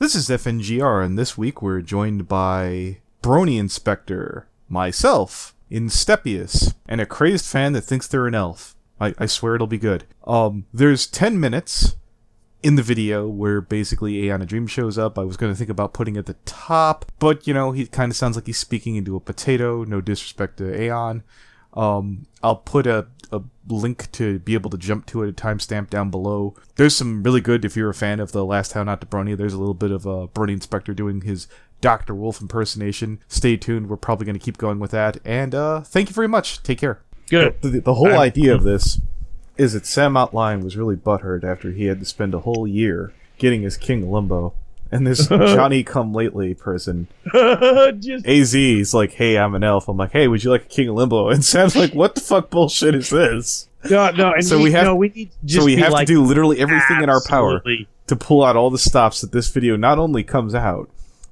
This is FNGR, and this week we're joined by Brony Inspector, myself, Instepious, and a crazed fan that thinks they're an elf. I swear it'll be good. There's 10 minutes in the video where basically Aeon of Dreams shows up. I was going to think about putting it at the top, but, you know, he kind of sounds like he's speaking into a potato. No disrespect to Aeon. I'll put a link to be able to jump to it, a timestamp down below. There's some really good, if you're a fan of the Last How Not to Brony, there's a little bit of Brony Inspector doing his Dr. Wolf impersonation. Stay tuned, we're probably going to keep going with that. And thank you very much. Take care. Good. The whole idea of this is that Sam Outline was really butthurt after he had to spend a whole year getting his King Limbo. And this Johnny-come-lately person, AZ, is like, hey, I'm an elf. I'm like, hey, would you like a King of Limbo? And Sam's like, what the fuck bullshit is this? No, and so we have to do literally everything in our power to pull out all the stops that this video not only comes out,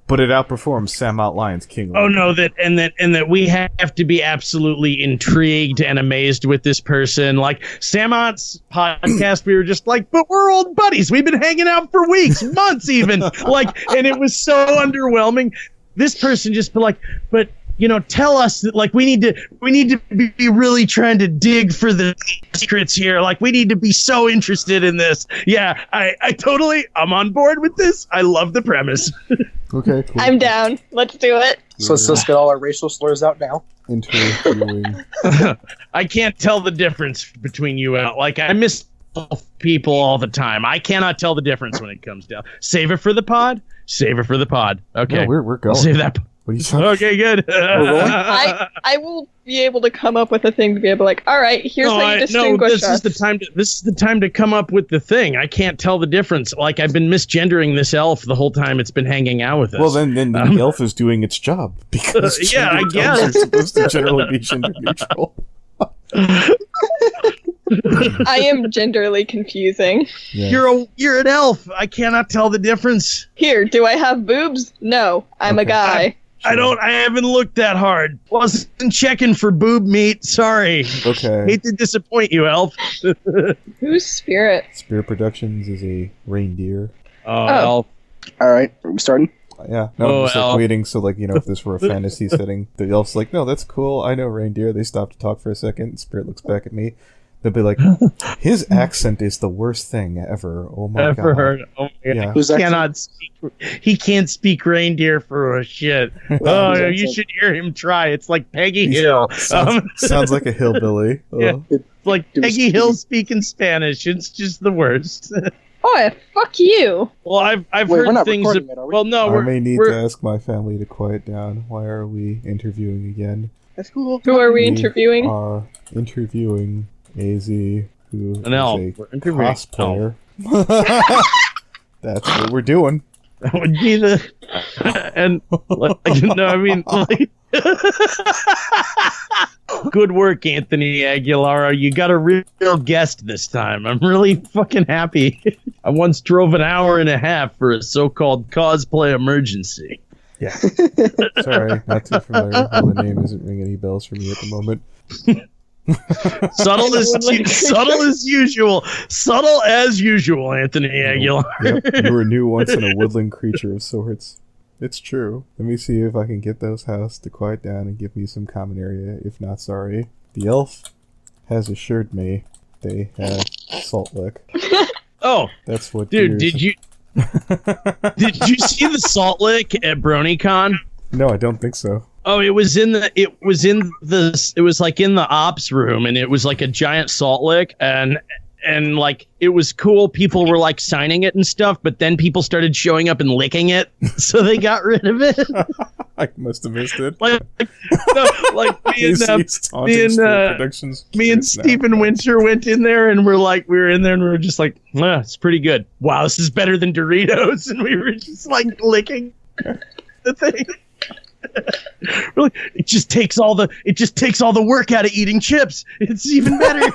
but it outperforms Sam Outline's King of Limbo. Oh no, that we have to be absolutely intrigued and amazed with this person. Like Sam Ott's podcast, we were just like, but we're old buddies. We've been hanging out for weeks, months even. Like, and it was so underwhelming. This person just be like, but you know, tell us that like we need to be really trying to dig for the secrets here. Like we need to be so interested in this. Yeah, I'm on board with this. I love the premise. Okay, cool. I'm down. Let's do it. So let's just get all our racial slurs out now. Interviewing. I can't tell the difference between you and like I miss people all the time. I cannot tell the difference when it comes down. Save it for the pod. Save it for the pod. Okay, no, we're going. Save that. What are you talking? Okay, good. I will be able to come up with a thing to be able to like, all right, here's how you distinguish us. This is the time to come up with the thing. I can't tell the difference. Like I've been misgendering this elf the whole time it's been hanging out with us. Well, then the elf is doing its job because yeah, I guess elves are supposed to generally be gender neutral. I am genderly confusing. Yeah. You're an elf. I cannot tell the difference. Here, do I have boobs? No, I'm a guy. I haven't looked that hard. Wasn't checking for boob meat. Sorry. Okay. Hate to disappoint you, elf. Who's Spirit? Spirit Productions is a reindeer. Elf. All right, are we starting? Yeah. No, I'm just elf. waiting. So, like, you know, if this were a fantasy setting, the elf's like, no, that's cool. I know reindeer. They stop to talk for a second. Spirit looks back at me. They'll be like, his accent is the worst thing ever. Oh my god. Ever heard. Oh my god. Yeah. He can't speak reindeer for a shit. Oh, you should hear him try. It's like Peggy Hill. Sounds like a hillbilly. Yeah. It's like Peggy Hill speaking Spanish. It's just the worst. Oh, fuck you. Well, I've Wait, heard things. Well, no, I may need to ask my family to quiet down. Why are we interviewing again? That's cool. Who are we interviewing? We are interviewing AZ, who an elf. is a We're interviewing cosplayer. That's what we're doing. That would be the and like, no, I mean like good work, Anthony Aguilar. You got a real guest this time. I'm really fucking happy. I once drove an hour and a half for a so-called cosplay emergency. Yeah. Sorry, not too familiar. The name isn't ringing any bells for me at the moment. Subtle as usual, Anthony Aguilar. Yep, you were new once in a woodland creature of sorts. It's true. Let me see if I can get those house to quiet down and give me some common area, if not sorry. The elf has assured me they have salt lick. Oh, that's what. Dude, did you see the salt lick at BronyCon? No, I don't think so. Oh, it was like in the ops room, and it was like a giant salt lick, and like it was cool. People were like signing it and stuff, but then people started showing up and licking it, so they got rid of it. I must have missed it. Like me and Stephen Winter went in there, and we were in there, and we were just like, it's pretty good. Wow, this is better than Doritos, and we were just like licking the thing. Really, it just takes all the work out of eating chips. It's even better.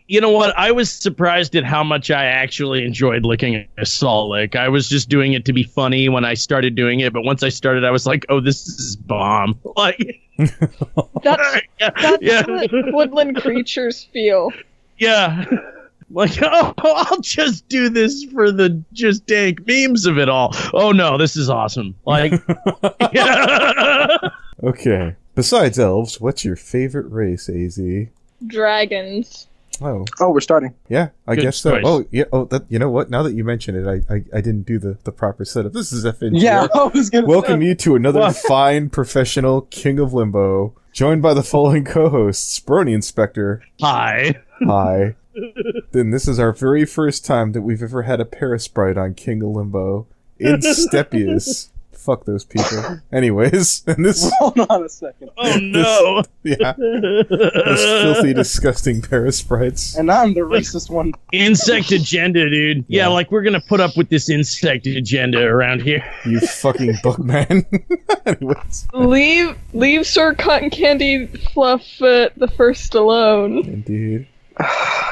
You know what? I was surprised at how much I actually enjoyed licking a salt lick. I was just doing it to be funny when I started doing it, but once I started, I was like, "Oh, this is bomb!" Like that's what woodland creatures feel. Yeah. Like, oh, I'll just do this for the just dank memes of it all. Oh no, this is awesome. Like, Okay. Besides elves, what's your favorite race, AZ? Dragons. Oh, we're starting. yeah, I Good guess so. choice. Oh, yeah. Oh, you know what? Now that you mention it, I didn't do the proper setup. This is FNG. Yeah, I was gonna Welcome you to another What? fine professional King of Limbo, joined by the following co-hosts: Brony Inspector. hi. Hi. Then this is our very first time that we've ever had a Parasprite on King of Limbo. Instepious. Fuck those people. Anyways, and this, Hold on a second. Oh no. yeah, those filthy, disgusting Parasprites. And I'm the racist one. Insect agenda, dude. Yeah, Yeah. like we're gonna put up with this insect agenda around here. You fucking bugman. Anyways, Leave Sir Cotton Candy Flufffoot the first alone. indeed.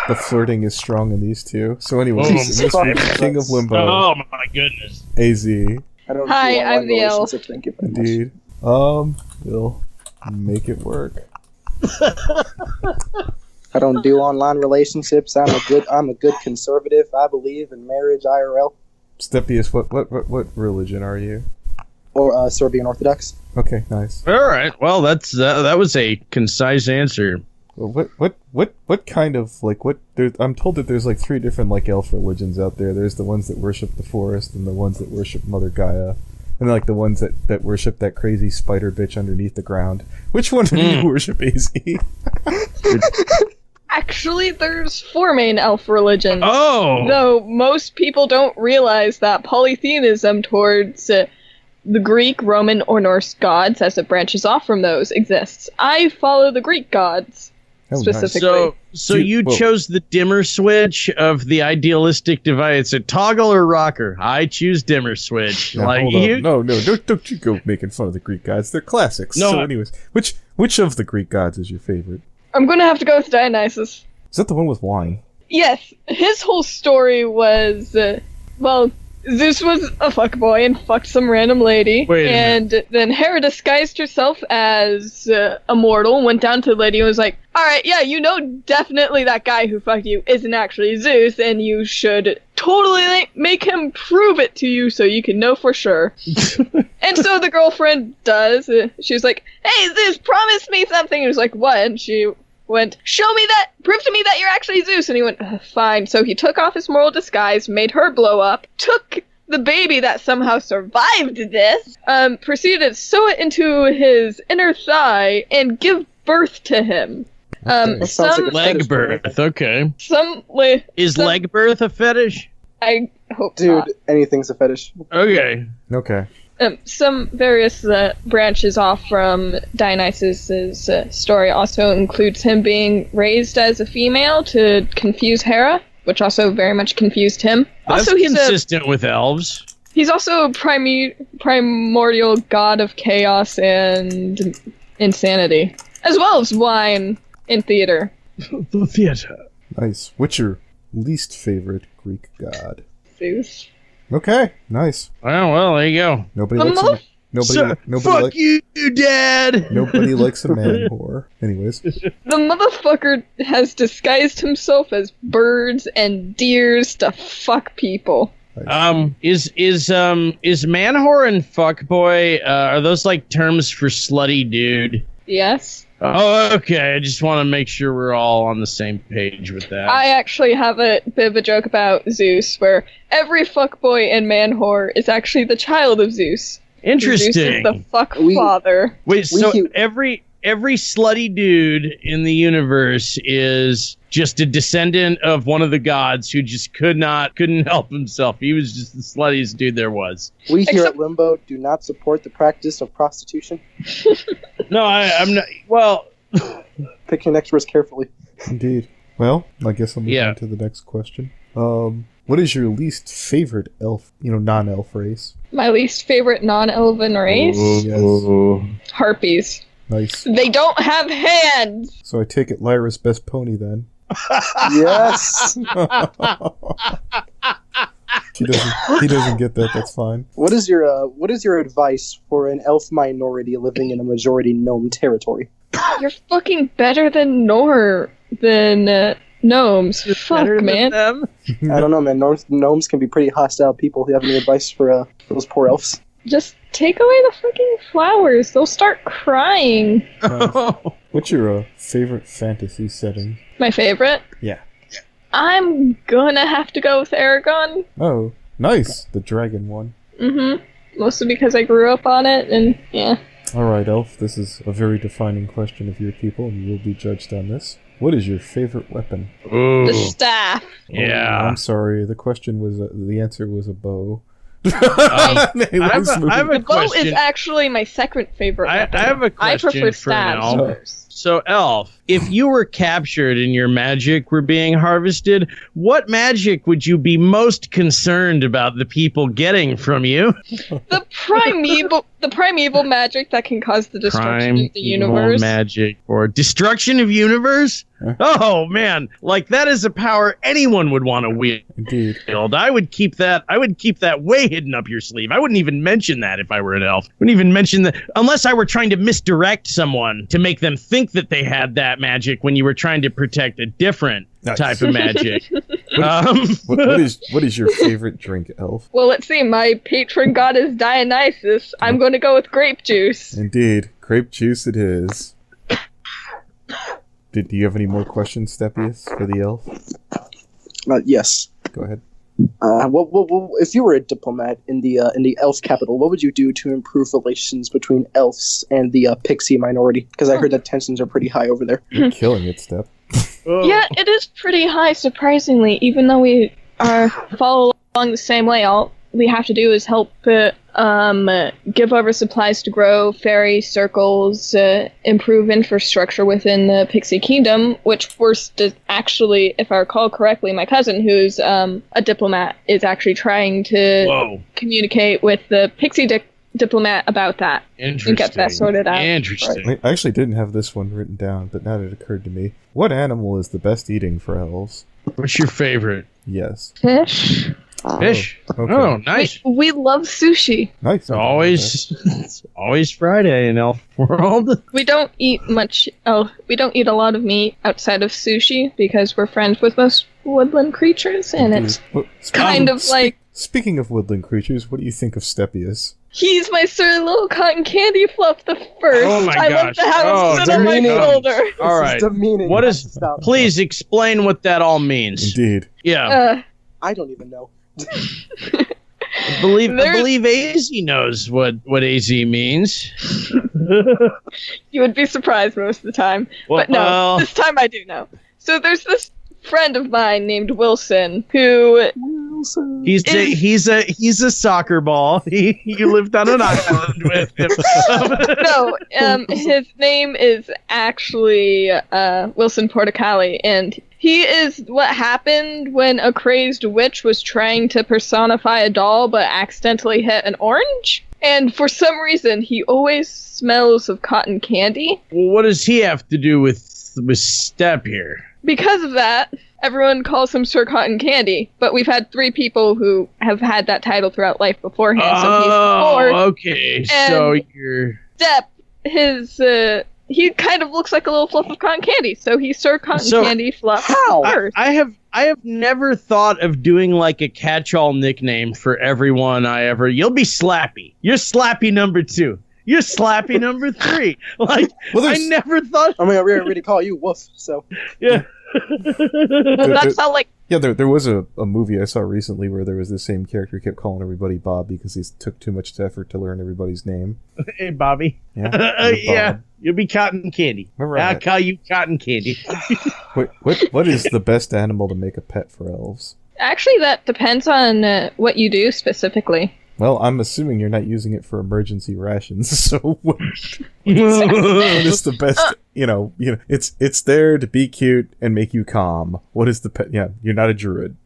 The flirting is strong in these two. So anyways, Oh, this week, King of Limbo, Oh my goodness. AZ, I don't Hi, do online I'm the elf. relationships, thank you very much. indeed. We'll make it work. I don't do online relationships. I'm a good conservative. I believe in marriage IRL Stepious, what religion are you? or Serbian Orthodox. Okay, nice. All right. Well, that was a concise answer. Well, what kind of, like, what, I'm told that there's like 3 different like elf religions out there. There's the ones that worship the forest, and the ones that worship Mother Gaia, and like the ones that worship that crazy spider bitch underneath the ground. Which one do you worship, AZ? Actually, there's 4 main elf religions. Oh. Though most people don't realize that polytheism towards the Greek, Roman, or Norse gods, as it branches off from those, exists. I follow the Greek gods, Oh, specifically. So Dude, you whoa. chose the dimmer switch of the idealistic device. It's a toggle or rocker. I choose dimmer switch. Now, like hold you. on. No, don't you go making fun of the Greek gods. They're classics. No, So I- anyways, which of the Greek gods is your favorite? I'm gonna have to go with Dionysus. Is that the one with wine? Yes, his whole story was, well, Zeus was a fuckboy and fucked some random lady. Wait a and then Hera disguised herself as a mortal, went down to the lady and was like, alright, yeah, you know definitely that guy who fucked you isn't actually Zeus, and you should totally make him prove it to you so you can know for sure. And so the girlfriend does. She was like, hey, Zeus, promise me something. He was like, what? And she went, prove to me that you're actually Zeus. And he went, fine. So he took off his moral disguise, made her blow up, took the baby that somehow survived this, proceeded to sew it into his inner thigh and give birth to him. That sounds like a Leg fetish, birth. Okay. Is some- leg birth a fetish? I hope Dude, not. anything's a fetish. Okay. Okay. Some various branches off from Dionysus's story also includes him being raised as a female to confuse Hera, which also very much confused him. That's Also, consistent with elves. He's also a primordial god of chaos and insanity, as well as wine in theater. The theater. Nice. What's your least favorite Greek god? Zeus. Okay, nice. Well, there you go. Nobody The likes mother- Fuck you, Dad. Nobody likes a man whore. Anyways, The motherfucker has disguised himself as birds and deers to fuck people. Is man whore and fuckboy, are those like terms for slutty dude? Yes. Oh, okay. I just want to make sure we're all on the same page with that. I actually have a bit of a joke about Zeus, where every fuckboy and man whore is actually the child of Zeus. Interesting. Zeus is the fuck We- father. Wait, so keep- every slutty dude in the universe is just a descendant of one of the gods who just couldn't help himself. He was just the sluttiest dude there was. We here Except- at Limbo do not support the practice of prostitution. No, I'm not. Well, Pick your next words carefully. indeed. Well, I guess I'll move Yeah. on to the next question. What is your least favorite elf, non-elf race? My least favorite non-elven race? Yes. Harpies. Nice. They don't have hands! So I take it Lyra's best pony then. Yes. He doesn't get that. That's fine. What is your advice for an elf minority living in a majority gnome territory? You're fucking better than Gnomes. Better Fuck, than man. them? I don't know, man. Gnomes can be pretty hostile people. Do you have any advice for those poor elves? Just take away the fucking flowers. They'll start crying. What's your favorite fantasy setting? My favorite? Yeah. I'm gonna have to go with Aragon. Oh, nice. The dragon one. Mm-hmm. Mostly because I grew up on it, and yeah. Alright, Elf, this is a very defining question of your people, and you will be judged on this. What is your favorite weapon? Ooh. The staff. Yeah. Oh, I'm sorry, the question was, the answer was a bow. I have a The bow question. is actually my second favorite weapon. I have a question I prefer for an stabs elf. first. So, Elf, if you were captured and your magic were being harvested, what magic would you be most concerned about the people getting from you? The primeval magic that can cause the destruction of the universe. Magic or destruction of universe? Oh man, like that is a power anyone would want to wield. Indeed. I would keep that way hidden up your sleeve. I wouldn't even mention that if I were an elf. Wouldn't even mention that unless I were trying to misdirect someone to make them think that they had that magic when you were trying to protect a different type of magic. What is your favorite drink, Elf? Well, let's see. My patron god is Dionysus. I'm going to go with grape juice. Indeed. Grape juice it is. Do you have any more questions, Stepius, for the elf? Yes. Go ahead. If you were a diplomat in the elf capital, what would you do to improve relations between elves and the pixie minority? Because I heard that tensions are pretty high over there. You're killing it, Step. Yeah, it is pretty high, surprisingly. Even though we follow along the same way, all we have to do is help give over supplies to grow fairy circles, improve infrastructure within the Pixie Kingdom, which first is actually, if I recall correctly, my cousin, who's a diplomat, is actually trying to communicate with the Pixie diplomat about that and get that sorted out. Interesting. I actually didn't have this one written down, but now it occurred to me. What animal is the best eating for elves? What's your favorite? Yes. Fish. Fish. Okay. Oh, nice. We love sushi. Nice. It's always Friday in Elf World. We don't eat much. We don't eat a lot of meat outside of sushi because we're friends with most woodland creatures, and it's kind of like. Speaking of woodland creatures, what do you think of Stepius? He's my silly little cotton candy fluff the first. Oh my I love gosh. to have him sit on my demeaning. shoulder. All right. What is? Stop. Please explain what that all means. Indeed. Yeah. I don't even know. I believe AZ knows what AZ means. You would be surprised most of the time. But no, Well- this time I do know. So there's this friend of mine named Wilson who He's a soccer ball. He lived on an island with him. his name is actually Wilson Porticali, and he is what happened when a crazed witch was trying to personify a doll but accidentally hit an orange. And for some reason, he always smells of cotton candy. Well, what does he have to do with Step here? Because of that, everyone calls him Sir Cotton Candy, but we've had 3 people who have had that title throughout life beforehand, so he's 4. Okay. And So you're... Step, he kind of looks like a little fluff of cotton candy, so he's Sir Cotton Candy Fluff. How? First. I have never thought of doing like a catch-all nickname for everyone You'll be Slappy. You're Slappy number 2. You're Slappy number 3. Like, I never thought... I mean, I already call you Wuff, so... Yeah. That's how, like... Yeah, there was a movie I saw recently where there was the same character kept calling everybody Bob because he took too much effort to learn everybody's name. Hey, Bobby. Yeah, Yeah, you'll be Cotton Candy. All right. I'll call you Cotton Candy. What is the best animal to make a pet for elves? Actually, that depends on what you do specifically. Well, I'm assuming you're not using it for emergency rations, so what is the best? It's there to be cute and make you calm. What is the pet? Yeah, you're not a druid.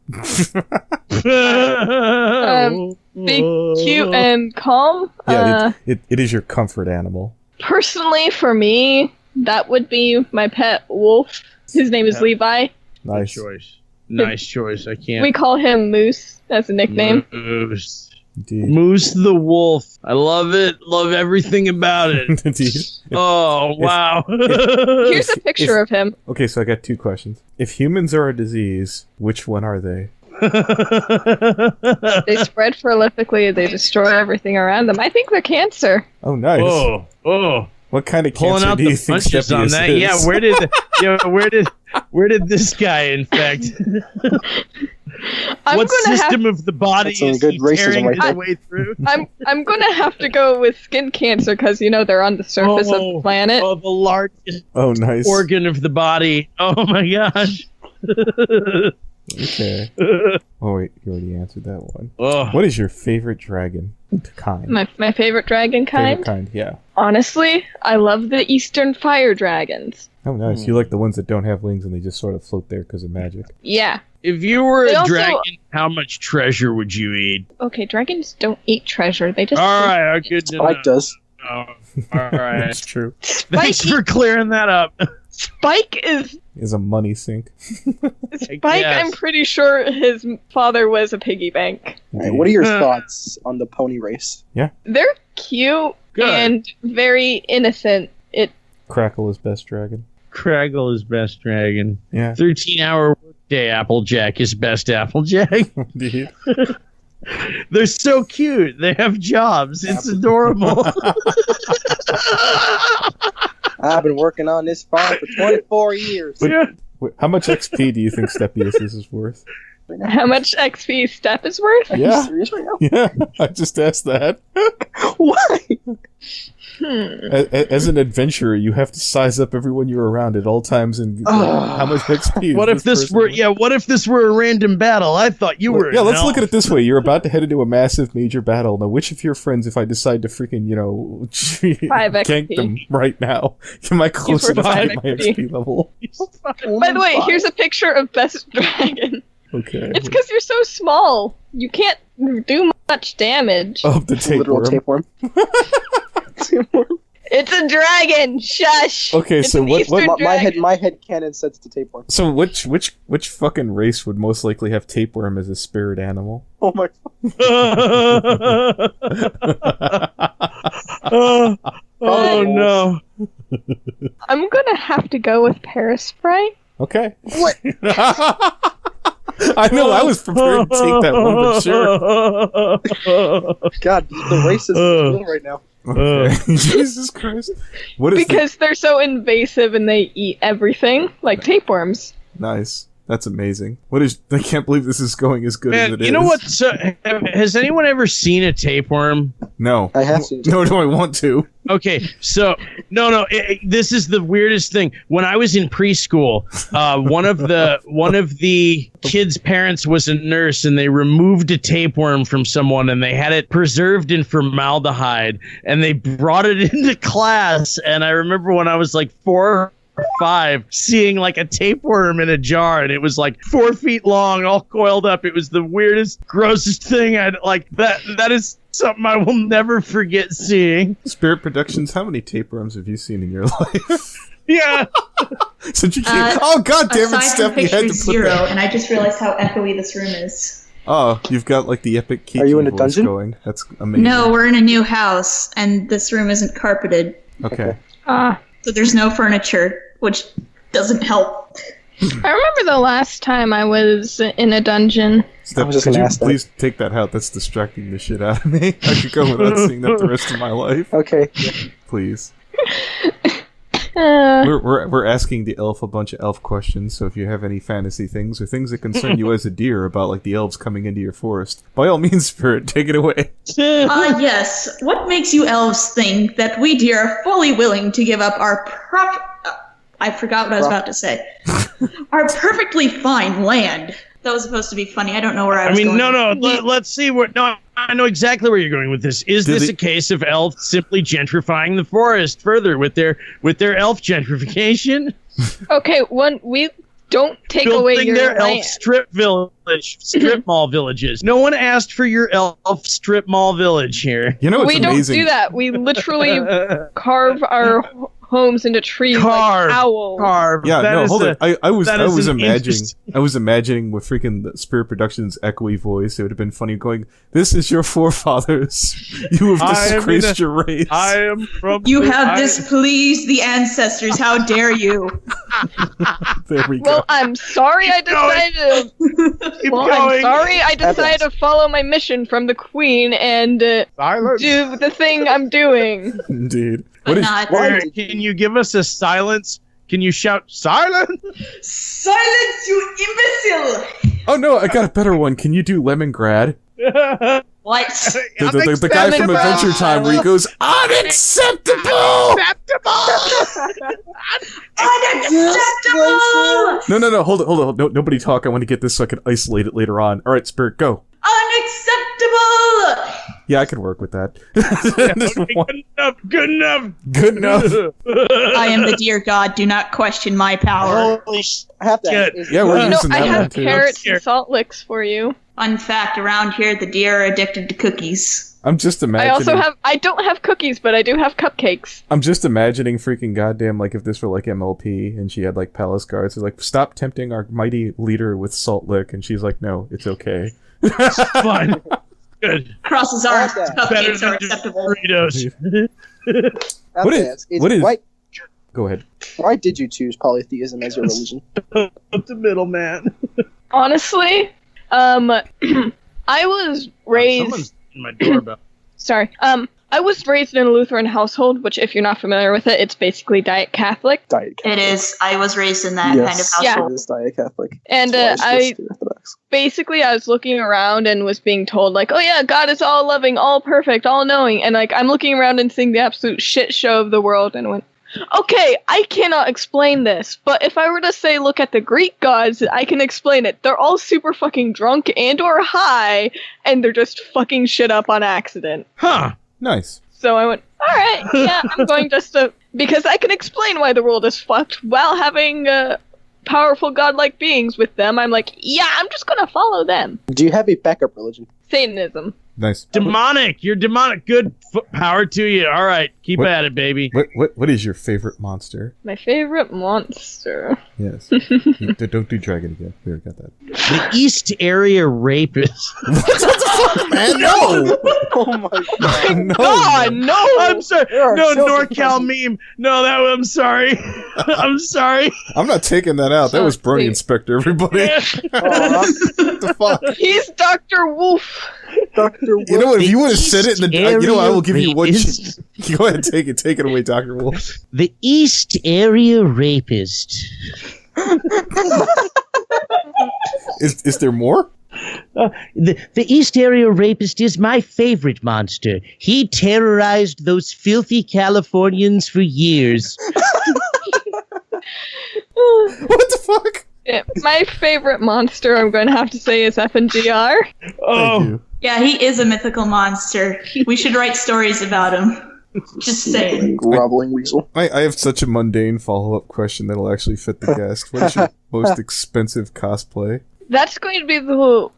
Be cute and calm. Yeah, it is your comfort animal. Personally, for me, that would be my pet wolf. His name is Levi. Nice choice. Nice choice. I can't. We call him Moose as a nickname. Moose. Indeed. Moose the wolf. I love it. Love everything about it. Indeed. Oh, wow. Here's a picture of him. Okay, so I got 2 questions. If humans are a disease, which one are they? They spread prolifically. They destroy everything around them. I think they're cancer. Oh, nice. Oh. What kind of Pulling cancer out do you the think punches on Instepious that. is? Yeah, where did this guy infect? What gonna system of the body That's some is good he racism tearing right his there. way through? I'm gonna have to go with skin cancer because they're on the surface of the planet. Oh, the largest Oh, nice. organ of the body. Oh my gosh. Okay. Oh, wait, you already answered that one. Oh. What is your favorite dragon kind? My favorite dragon kind. Favorite kind, yeah. Honestly, I love the Eastern fire dragons. Oh, nice. You like the ones that don't have wings and they just sort of float there because of magic. Yeah. If you were They a also- dragon, how much treasure would you eat? Okay, dragons don't eat treasure. They just. All right, good to know. Spike does. Oh, all right. That's true. Thanks Spike, for clearing that up. Spike is Is a money sink. Spike. guess. I'm pretty sure his father was a piggy bank. All right, what are your thoughts on the pony race? They're cute Good. and very innocent. Crackle is best dragon. Craggle is best dragon. Yeah. 13-hour workday Applejack is best Applejack. Indeed. They're so cute. They have jobs. It's adorable. I've been working on this farm for 24 years. Yeah. Wait, how much XP do you think Stepious is worth? How much XP Step is worth? Are you Yeah. serious right now? Yeah, I just asked that. Why? As an adventurer, you have to size up everyone you're around at all times and how much XP. What if this person were? worth? Yeah. What if this were a random battle? I thought you were. Yeah, an let's look at elf. it this way. You're about to head into a massive major battle. Now, which of your friends, if I decide to freaking, 5 gank XP. them right now, am I close worth enough to 5 get my XP. XP level? By the way, here's a picture of Best Dragon. Okay. It's because you're so small. You can't do much damage. Oh, the Literal tapeworm. tapeworm. It's a dragon. Shush. Okay, It's so an what- Eastern dragon. my head canon sets to tapeworm. So which fucking race would most likely have tapeworm as a spirit animal? Oh my. Oh no. I'm gonna have to go with Paris Sprite. Okay. What? I know, I was prepared to take that one, but sure. God, the race is real right now. Okay. Jesus Christ. What is Because they're so invasive and they eat everything, like tapeworms. Nice. That's amazing. What is? I can't believe this is going as good as Man, it is. you know what? So, has anyone ever seen a tapeworm? No. I have seen. No, do I want to? Okay, so no. This is the weirdest thing. When I was in preschool, one of the kids' parents was a nurse, and they removed a tapeworm from someone, and they had it preserved in formaldehyde, and they brought it into class. And I remember when I was like 4 or 5, seeing like a tapeworm in a jar, and it was like 4 feet long, all coiled up. It was the weirdest, grossest thing I'd like. That is something I will never forget seeing. Spirit Productions, how many tapeworms have you seen in your life? Yeah. Since you came. Oh, god damn it, Aside from Steph, you had picture to put zero, that. and I just realized how echoey this room is. Oh, you've got like the epic Kiki Are you in a voice dungeon? going. That's amazing. No, we're in a new house, and this room isn't carpeted, Okay. so there's no furniture, which doesn't help. I remember the last time I was in a dungeon. Steph, was just could gonna you ask that. please take that out? That's distracting the shit out of me. I could go without seeing that the rest of my life. Okay. Please. Uh, We're asking the elf a bunch of elf questions, so if you have any fantasy things or things that concern you as a deer about like the elves coming into your forest, by all means, Spirit, take it away. Yes. What makes you elves think that we deer are fully willing to give up our I forgot what I was about to say. Our perfectly fine land. That was supposed to be funny. I don't know where I I was mean, going. let's see what. No, I know exactly where you're going with this. Is Did this it- a case of elves simply gentrifying the forest further with their elf gentrification? okay, we don't take away Building your their elf land. strip mall villages. No one asked for your elf strip mall village here. You know, it's We don't amazing. do that. We literally carve our homes into trees like owls. Carve. Yeah, That no, is hold a- it. I was that is an imagining with freaking the Spirit Productions echoey voice. It would have been funny going, "This is your forefathers. You have disgraced your race." I am from. You have displeased the ancestors. How dare you? There we Well, go. I'm sorry I decided. Keep Well, going. I'm sorry I decided to follow my mission from the Queen and Silence. do the thing I'm doing. Indeed. But What is? not. Why? Can you give us a silence? Can you shout silence? Silence, you imbecile! Oh no, I got a better one. Can you do Lemongrad? What? The guy from Adventure Time where he goes, "Unacceptable!" Unacceptable! No, hold it. No, nobody talk. I want to get this so I can isolate it later on. All right, Spirit, go. Unacceptable! Yeah, I can work with that. This Okay, one- good enough. Good enough. I am the dear god. Do not question my power. Holy sh- I have to ask, Shit. is- Yeah, we're You know, using I that one have too. carrots Here. and salt licks for you. Fun fact, around here, the deer are addicted to cookies. I'm just imagining. I don't have cookies, but I do have cupcakes. I'm just imagining freaking goddamn, like, if this were like MLP and she had like palace guards, they're like, "Stop tempting our mighty leader with salt lick," and she's like, "No, it's okay." Fun. Good. Crosses arms, Better cupcakes than are just acceptable. Doritos. I have What to is- ask, what is- why, Go ahead. why did you choose polytheism as your religion? Up the middle, man. Honestly, I was raised. Someone's in my doorbell. Sorry. I was raised in a Lutheran household, which, if you're not familiar with it, it's basically Diet Catholic. Diet Catholic. It is. I was raised in that Yes, kind of Yeah. household. it is Diet Catholic. And That's why I it's just Orthodox. basically I was looking around and was being told like, "Oh yeah, God is all loving, all perfect, all knowing," and like I'm looking around and seeing the absolute shit show of the world, and I went, "Okay, I cannot explain this, but if I were to say look at the Greek gods, I can explain it. They're all super fucking drunk and or high, and they're just fucking shit up on accident." Huh. Nice. So I went, "All right, yeah, I'm going just to because I can explain why the world is fucked while having powerful godlike beings with them." I'm like, "Yeah, I'm just gonna follow them." Do you have a backup religion? Satanism. Nice. Demonic. You're demonic. Good power to you. All right. Keep What- at it, baby. What is your favorite monster? My favorite monster. Yes. Don't do dragon again. We already got that. The East Area Rapist. Man, no! Oh my god. No. God, no! I'm sorry. There are No, children NorCal meme. No, I'm sorry. I'm sorry. I'm not taking that out. That was Brony Wait. Inspector, everybody. Aw, What the fuck? He's Dr. Wolf. Dr. You know what? If The you would have said it in the, you know, I will give you one. Rapist. Go ahead, take it away, Dr. Wolf. The East Area Rapist. Is there more? The East Area Rapist is my favorite monster. He terrorized those filthy Californians for years. What the fuck? Yeah, my favorite monster, I'm going to have to say, is FNGR. Thank Oh, you. Yeah, he is a mythical monster. We should write stories about him. Just saying. Groveling weasel. I have such a mundane follow-up question that'll actually fit the guest. What is your most expensive cosplay? That's going to be the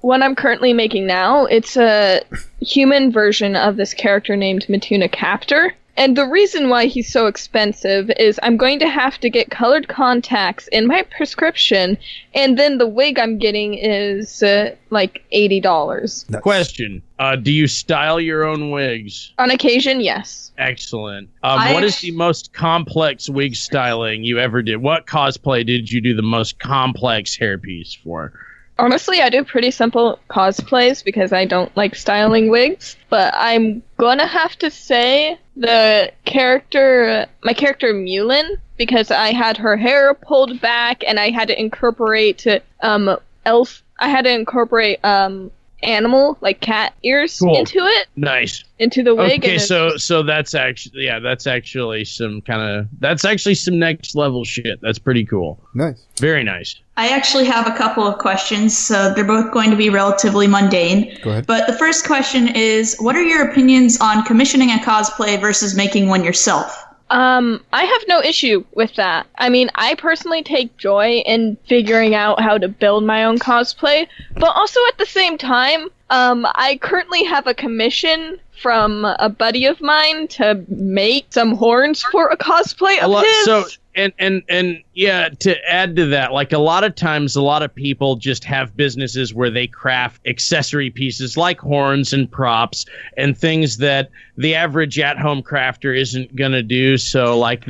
one I'm currently making now. It's a human version of this character named Matuna Captor. And the reason why he's so expensive is I'm going to have to get colored contacts in my prescription, and then the wig I'm getting is like $80. Nuts. question. Do you style your own wigs? On occasion, yes. Excellent. I- What is the most complex wig styling you ever did? What cosplay did you do the most complex hairpiece for? Honestly, I do pretty simple cosplays because I don't like styling wigs, but I'm gonna have to say my character Mulin, because I had her hair pulled back and I had to incorporate animal, like cat ears Cool. into it, Nice. into the wig. Okay, and so that's actually some next level shit. That's pretty cool. Nice. Very nice. I actually have a couple of questions, so they're both going to be relatively mundane. Go ahead. But the first question is, what are your opinions on commissioning a cosplay versus making one yourself? I have no issue with that. I mean, I personally take joy in figuring out how to build my own cosplay, but also at the same time, I currently have a commission from a buddy of mine to make some horns for a cosplay of his. So and yeah, to add to that, like a lot of times, a lot of people just have businesses where they craft accessory pieces like horns and props and things that the average at-home crafter isn't gonna do. So like,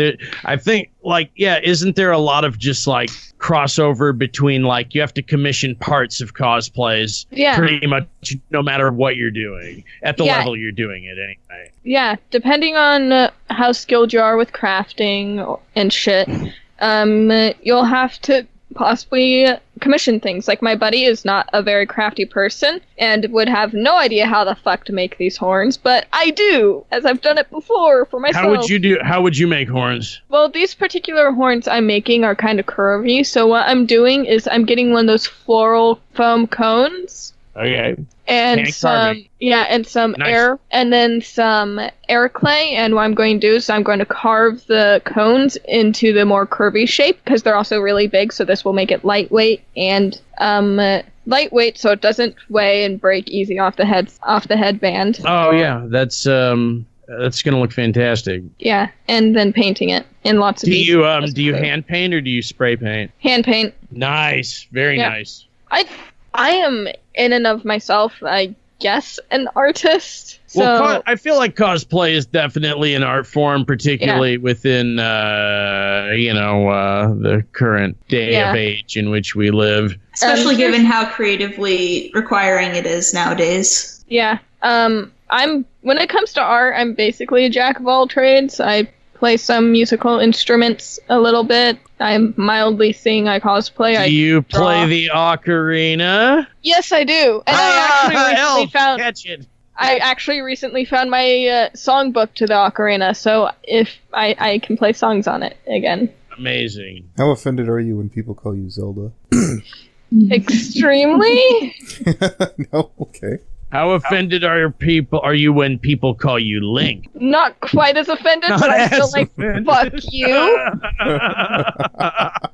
I think like, yeah, isn't there a lot of just like crossover between like you have to commission parts of cosplays pretty much no matter what you're doing at the level you're doing it anyway. Yeah, depending on how skilled you are with crafting and shit, you'll have to possibly commission things. Like, my buddy is not a very crafty person and would have no idea how the fuck to make these horns, but I do, as I've done it before for myself. How would you make horns? Well, these particular horns I'm making are kind of curvy, so what I'm doing is I'm getting one of those floral foam cones. Okay. And some air, and then some air clay. And what I'm going to do is I'm going to carve the cones into the more curvy shape, because they're also really big. So this will make it lightweight and so it doesn't weigh and break easy off the headband. Oh yeah, that's gonna look fantastic. Yeah, and then painting it in lots of. Do you hand paint or do you spray paint? Hand paint. Nice, very nice. I am in and of myself, I guess, an artist. So well, I feel like cosplay is definitely an art form, particularly within, the current day of age in which we live. Especially given how creatively requiring it is nowadays. Yeah. When it comes to art, I'm basically a jack of all trades. I play some musical instruments a little bit. I mildly sing. I cosplay. Do you play the ocarina? Yes, I do. And I actually recently found my songbook to the ocarina, so if I can play songs on it again. Amazing. How offended are you when people call you Zelda? Extremely. No, okay. How offended are you when people call you Link? Not quite as offended, but I'm still like, fuck you.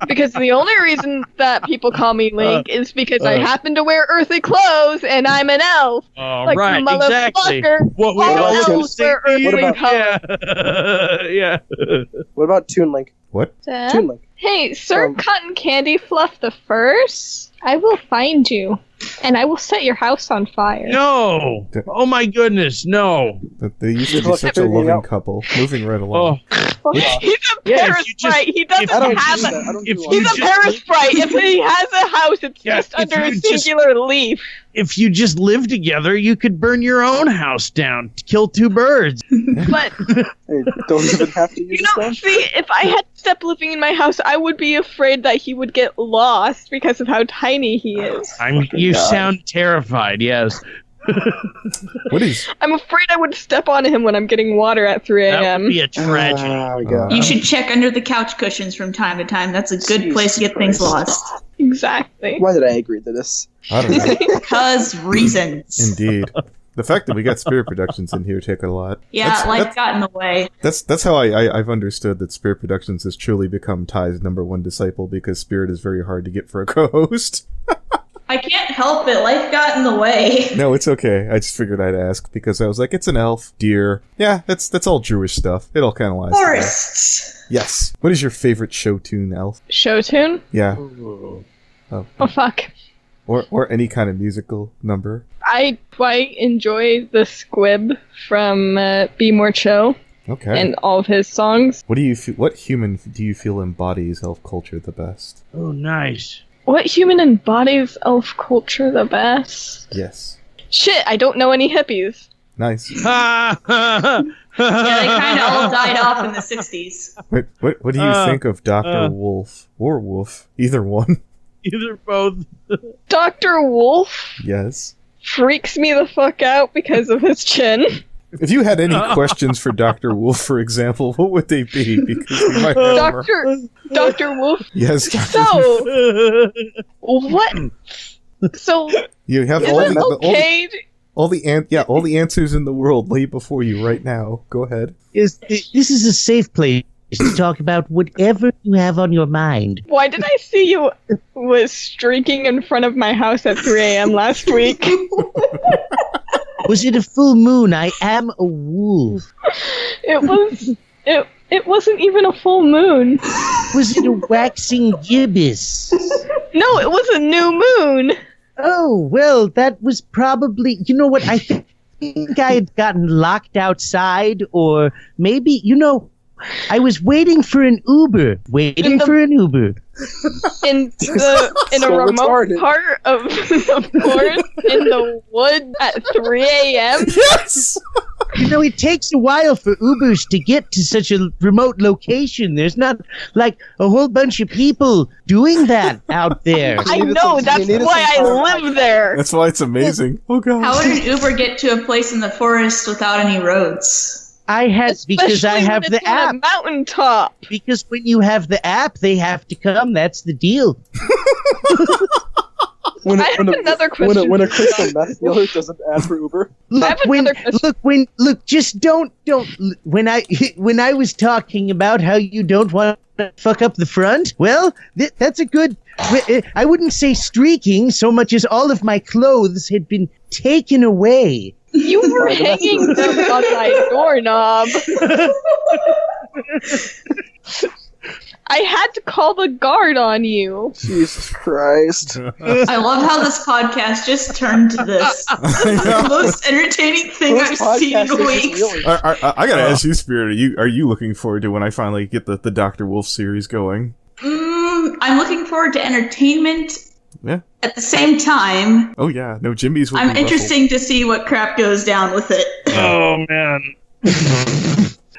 Because the only reason that people call me Link is because I happen to wear earthly clothes and I'm an elf. Like, right, exactly. What we all elves wear earthly colors. Yeah. What about Toon Link? What? Toon Link. Hey, Sir Cotton Candy Fluff the First, I will find you, and I will set your house on fire. No! Oh my goodness, no! They used to be such a loving couple. Moving right along. He's a parasite. He doesn't have a... He's a parasite. If he has a house, it's just under a singular leaf. If you just live together, you could burn your own house down to kill two birds. But... Hey, don't even have to use see, if I had Step living in my house, I would be afraid that he would get lost because of how tiny he is. You sound terrified, yes. What is? I'm afraid I would step on him when I'm getting water at 3 a.m. That would be a tragedy. You should check under the couch cushions from time to time. That's a good place to get things lost. Exactly. Why did I agree to this? I don't know. Because reasons. Indeed. The fact that we got Spirit Productions in here take a lot. Yeah, life got in the way. That's how I've understood that Spirit Productions has truly become Ty's #1 disciple, because Spirit is very hard to get for a co-host. I can't help it. Life got in the way. No, it's okay. I just figured I'd ask because I was like, it's an elf, deer. Yeah, that's all Jewish stuff. It all kind of lies. Forests. Yes. What is your favorite show tune, elf? Show tune? Yeah. Oh fuck. Or any kind of musical number. I quite enjoy the Squib from Be More Chill. Okay. And all of his songs. What human do you feel embodies elf culture the best? Oh, nice. What human embodies elf culture the best? Yes. Shit, I don't know any hippies. Nice. Yeah, they kind of all died off in the 60s. Wait, what do you think of Dr. Wolf or Wolf? Either one. Either both. Dr. Wolf? Yes. Freaks me the fuck out because of his chin. If you had any questions for Dr. Wolf, for example, what would they be? Because we might have Dr. Wolf? Yes, Dr. So, what? So, you have all the answers in the world lay before you right now. Go ahead. This is a safe place to talk about whatever you have on your mind. Why did I see you was streaking in front of my house at 3 a.m. last week? Was it a full moon? I am a wolf. It wasn't even a full moon. Was it a waxing gibbous? No, it was a new moon. Oh, well, that was probably... You know what? I think I had gotten locked outside, or maybe, I was waiting for an Uber. In a remote part of the forest in the woods at 3 a.m. Yes! It takes a while for Ubers to get to such a remote location. There's not like a whole bunch of people doing that out there. I know, that's why I live there. That's why it's amazing. Oh, God. How would an Uber get to a place in the forest without any roads? Because I have the app. On a mountaintop. Because when you have the app, they have to come. That's the deal. I have another question. When a crystal meth dealer doesn't ask for Uber. Just don't. When I was talking about how you don't want to fuck up the front, well, that's a good. I wouldn't say streaking so much as all of my clothes had been taken away. You were hanging them on my doorknob. I had to call the guard on you. Jesus Christ. I love how this podcast just turned to this. The most entertaining thing I've seen in weeks. I gotta ask you, Spirit, are you looking forward to when I finally get the Dr. Wolf series going? I'm looking forward to entertainment. Yeah. At the same time, oh yeah, no, Jimmy's. I'm interesting to see what crap goes down with it. Oh man.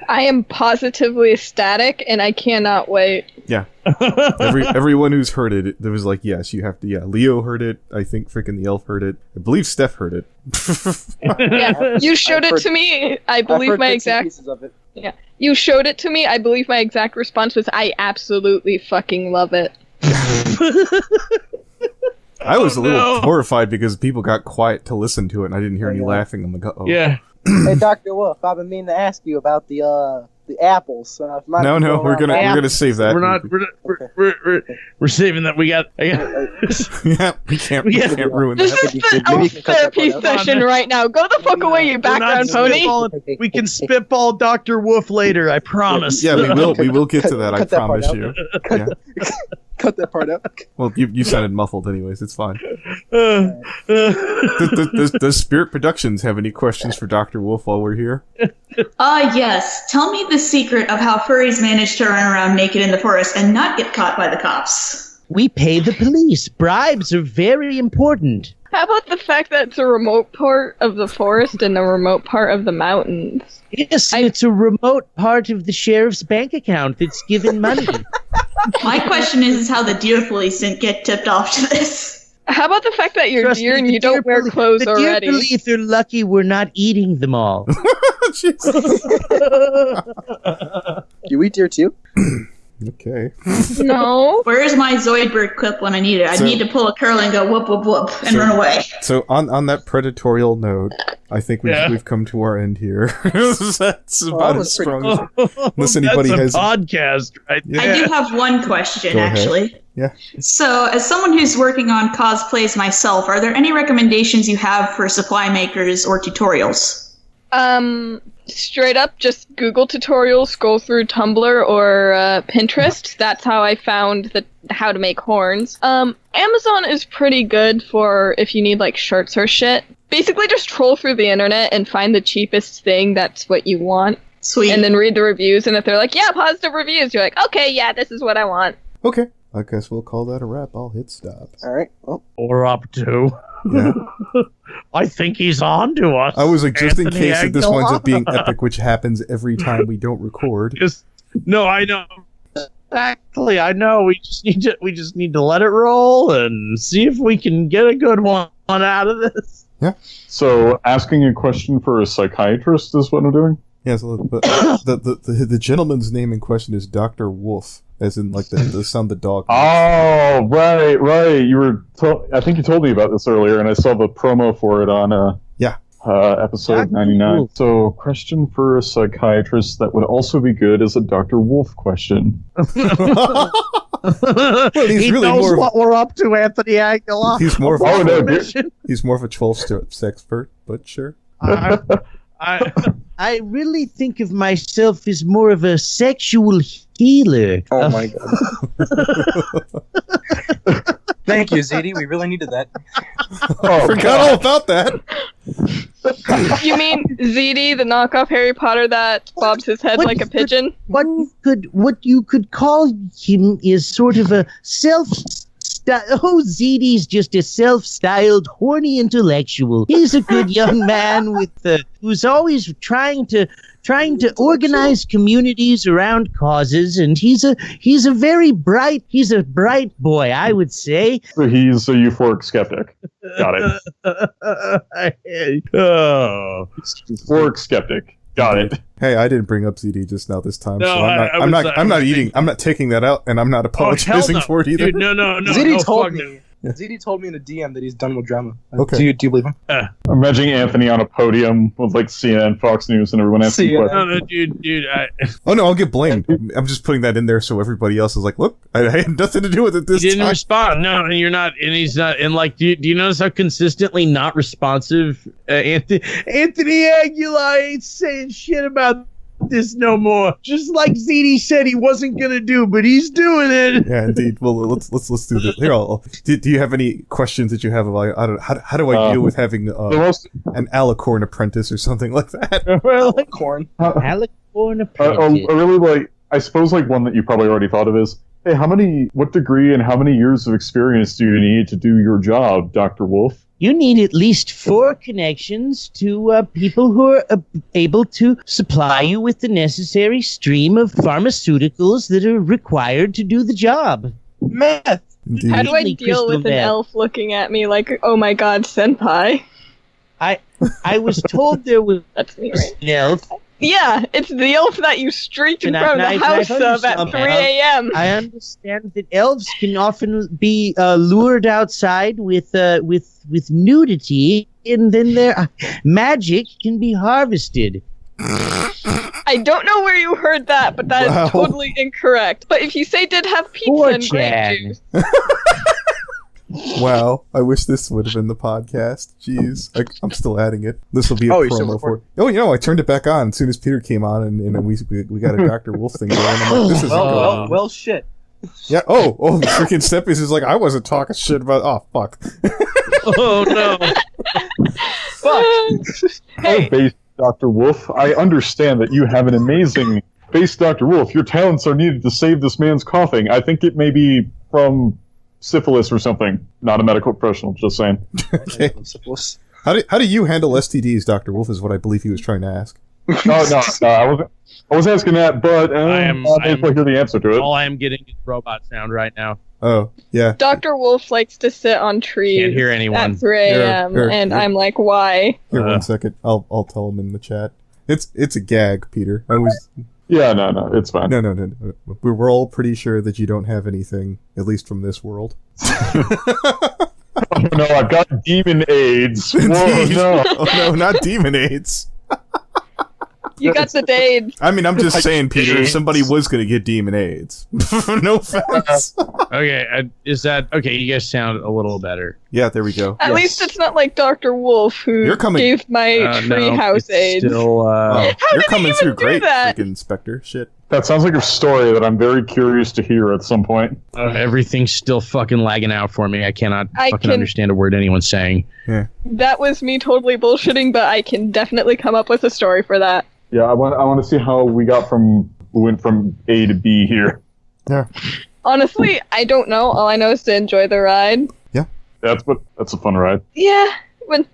I am positively ecstatic, and I cannot wait. Yeah. Everyone who's heard it, there was like, yes, you have to. Yeah, Leo heard it. I think freaking the elf heard it. I believe Steph heard it. Yeah, you showed it to me. I believe my exact. Pieces of it. Yeah, you showed it to me. I believe my exact response was, "I absolutely fucking love it." I was a little horrified because people got quiet to listen to it, and I didn't hear any laughing. I'm like, oh. Yeah. Hey, Dr. Wolf, I've been meaning to ask you about the apples. No, we're gonna save that. We're saving that. Yeah, we can't ruin This that. is the elf therapy session right now. Go the fuck away, you background pony. We can spitball Dr. Wolf later. I promise. Yeah, we will get to that. I promise you. Yeah. Cut that part out. Well, you sounded muffled anyways. It's fine. Does Spirit Productions have any questions for Dr. Wolf while we're here? Yes. Tell me the secret of how furries manage to run around naked in the forest and not get caught by the cops. We pay the police. Bribes are very important. How about the fact that it's a remote part of the forest and a remote part of the mountains? Yes, it's a remote part of the sheriff's bank account that's given money. My question is how the deer police didn't get tipped off to this. How about the fact that you're deer and you don't wear clothes already? The deer police are lucky we're not eating them all. You eat deer too? Okay. No. Where's my Zoidberg clip when I need it? I need to pull a curl and go whoop, whoop, whoop, and run away. So on that predatorial note, I think we've come to our end here. That's about as strong as unless anybody has a podcast, right? Yeah. I do have one question, actually. Yeah. So, as someone who's working on cosplays myself, are there any recommendations you have for supply makers or tutorials? Straight up, just Google tutorials, scroll through Tumblr or Pinterest. That's how I found how to make horns. Amazon is pretty good for if you need like shirts or shit. Basically, just troll through the internet and find the cheapest thing that's what you want. Sweet. And then read the reviews, and if they're like, yeah, positive reviews, you're like, okay, yeah, this is what I want. Okay. I guess we'll call that a wrap. I'll hit stop. All right. Well. Or up to. Yeah. I think he's on to us. I was like, just in case that this winds up being Aguilar. epic, which happens every time we don't record. No, I know. Exactly, I know. We just need to let it roll and see if we can get a good one out of this. Yeah. So, asking a question for a psychiatrist is what I'm doing? Yeah, so the gentleman's name in question is Dr. Wolf, as in like the sound the dog makes. Oh, right. You were. I think you told me about this earlier, and I saw the promo for it on episode 99. So, question for a psychiatrist that would also be good is a Dr. Wolf question. Well, he really knows more what we're up to, Anthony Aguilar. he's more of Oh, no, he's more of a 12-step expert, but sure. I really think of myself as more of a sexual healer. Oh my god. Thank you, ZD. We really needed that. I forgot all about that. You mean ZD, the knockoff Harry Potter that bobs his head like a pigeon? What you could call him is sort of a ZD's just a self-styled, horny intellectual. He's a good young man who's always trying to organize communities around causes, and he's a bright boy, I would say. So he's a euphoric skeptic. Got it. Euphoric skeptic. Got it. Hey, I didn't bring up ZD just now this time, No, so I'm not taking that out, and I'm not apologizing for it either. Dude, no. ZD told fuck me. ZD told me in a DM that he's done with drama. Okay. Do you believe him? I'm imagining Anthony on a podium with like CNN, Fox News, and everyone asking questions. No, dude. Oh no, I'll get blamed. I'm just putting that in there so everybody else is like, look, I had nothing to do with it this He didn't time. respond. No, and you're not, and he's not. And like, do you notice how consistently not responsive Anthony Aguilar ain't saying shit about this no more. Just like ZD said he wasn't gonna do, but he's doing it. Yeah, indeed. Well, let's do this. Here, do you have any questions that you have about how do I deal with having an alicorn apprentice or something like that? Alicorn. Alicorn apprentice. I suppose like one that you probably already thought of is, hey, what degree and how many years of experience do you need to do your job, Dr. Wolf? You need at least 4 connections to people who are able to supply you with the necessary stream of pharmaceuticals that are required to do the job. Meth. Indeed. How do I deal with an elf looking at me like, oh my god, senpai? I was told there was That's me, right? an elf. Yeah, it's the elf that you streak in front of the house of at 3 a.m. I understand that elves can often be lured outside with nudity, and then their magic can be harvested. I don't know where you heard that, but that is totally incorrect. But if you say did have pizza and grape juice. Wow, I wish this would have been the podcast. Jeez, I'm still adding it. This will be a promo for it. Oh, I turned it back on as soon as Peter came on, and we got a Dr. Wolf thing going. I'm like, this is well, shit. Yeah. Oh, freaking Instepious is like, I wasn't talking shit about. Oh, fuck. Oh no. Fuck. Hey. Base Dr. Wolf, I understand that you have an amazing base, Dr. Wolf. Your talents are needed to save this man's coughing. I think it may be from syphilis or something. Not a medical professional, just saying. Okay. How do you handle STDs, Dr. Wolf, is what I believe he was trying to ask. No, I was asking that, but I hear the answer to it. All I am getting is robot sound right now. Oh, yeah. Dr. Wolf likes to sit on trees Can't hear anyone. at 3 a.m. and I'm like, why? Here, 1 second. I'll tell him in the chat. It's a gag, Peter. Yeah, no, it's fine. No. We're all pretty sure that you don't have anything, at least from this world. Oh no, I've got demon AIDS. Whoa, no. Oh no, not demon AIDS. You got the AIDS. I mean, I'm just saying, Peter, if somebody was going to get demon AIDS. No offense. Okay, is that... Okay, you guys sound a little better. Yeah, there we go. At least it's not like Dr. Wolf who gave my treehouse AIDS. Still, you're coming through great, that? freaking Spectre. Shit. That sounds like a story that I'm very curious to hear at some point. Everything's still fucking lagging out for me. I cannot understand a word anyone's saying. Yeah. That was me totally bullshitting, but I can definitely come up with a story for that. Yeah, I want to see how we went from A to B here. Yeah. Honestly, I don't know. All I know is to enjoy the ride. Yeah. That's a fun ride. Yeah.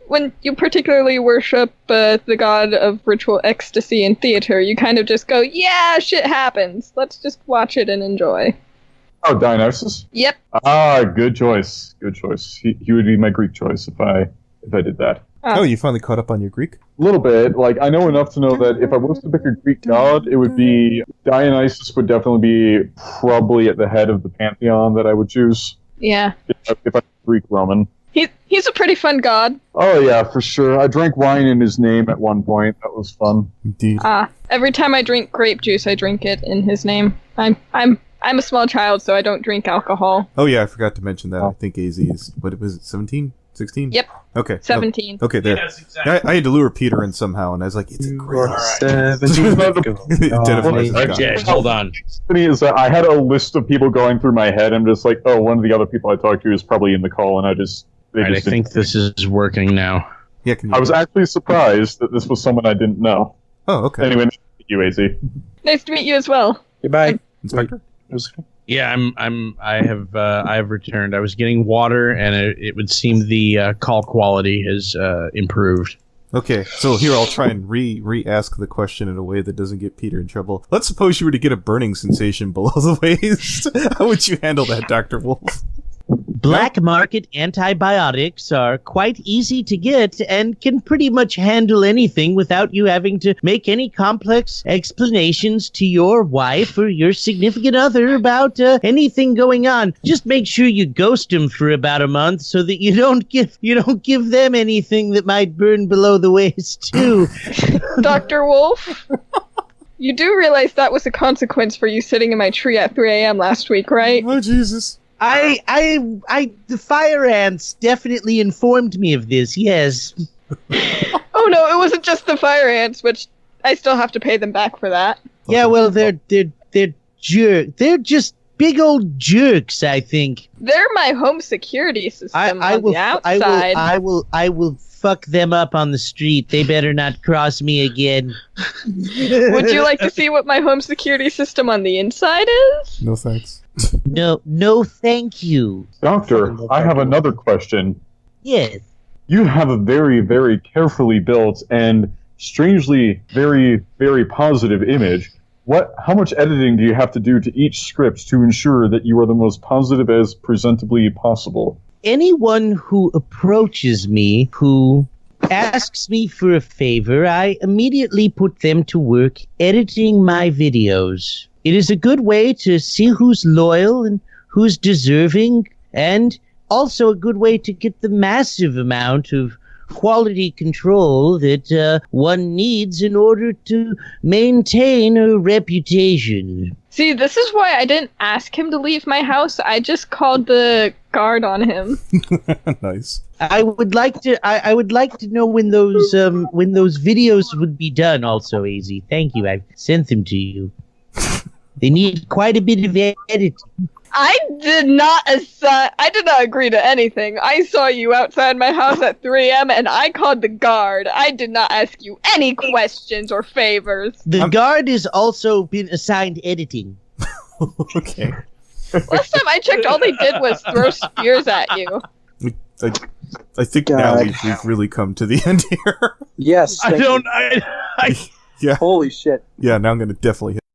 When you particularly worship the god of ritual ecstasy in theater, you kind of just go, yeah, shit happens. Let's just watch it and enjoy. Oh, Dionysus? Yep. Ah, good choice. Good choice. He would be my Greek choice if I did that. Oh, you finally caught up on your Greek? A little bit. Like, I know enough to know that if I was to pick a Greek god, it would be Dionysus would definitely be probably at the head of the pantheon that I would choose. Yeah. If I'm Greek Roman. He's a pretty fun god. Oh yeah, for sure. I drank wine in his name at one point. That was fun. Indeed. Every time I drink grape juice, I drink it in his name. I'm a small child, so I don't drink alcohol. Oh yeah, I forgot to mention that. I think AZ is, what was it, 17? 16? Yep. Okay. 17. Okay, there. Yes, exactly. I had to lure Peter in somehow, and I was like, it's a great. 17. Identifies as a Okay, guy. hold on. The thing is that I had a list of people going through my head. I'm just like, oh, one of the other people I talked to is probably in the call, and I just. They All right, I just think this is working now. Yeah, can you I was actually surprised that this was someone I didn't know. Oh, okay. Anyway, nice to meet you, AZ. Nice to meet you as well. Goodbye. Inspector? Yeah, I have returned. I was getting water, and it would seem the call quality has improved. Okay, so here I'll try and re-ask the question in a way that doesn't get Peter in trouble. Let's suppose you were to get a burning sensation below the waist. How would you handle that, Dr. Wolf? Black market antibiotics are quite easy to get and can pretty much handle anything without you having to make any complex explanations to your wife or your significant other about anything going on. Just make sure you ghost them for about a month so that you don't give them anything that might burn below the waist too. Dr. Wolf, you do realize that was a consequence for you sitting in my tree at 3 a.m. last week, right? Oh, Jesus. The fire ants definitely informed me of this, yes. Oh no, it wasn't just the fire ants, which I still have to pay them back for that. Yeah, well, they're jerk. They're just big old jerks, I think. They're my home security system on the outside. I will fuck them up on the street. They better not cross me again. Would you like to see what my home security system on the inside is? No thanks. No, thank you. Doctor, I have another question. Yes. You have a very, very carefully built and strangely very, very positive image. How much editing do you have to do to each script to ensure that you are the most positive as presentably possible? Anyone who approaches me, who asks me for a favor, I immediately put them to work editing my videos. It is a good way to see who's loyal and who's deserving, and also a good way to get the massive amount of quality control that one needs in order to maintain a reputation. See, this is why I didn't ask him to leave my house. I just called the guard on him. Nice. I would like to know when those videos would be done. Also, AZ, thank you. I've sent them to you. They need quite a bit of editing. I did not agree to anything. I saw you outside my house at 3 a.m. and I called the guard. I did not ask you any questions or favors. The guard has also been assigned editing. Okay. Last time I checked, all they did was throw spears at you. I think now we've really come to the end here. Yes. I thank don't. you. I Yeah. Holy shit. Yeah, now I'm going to definitely hit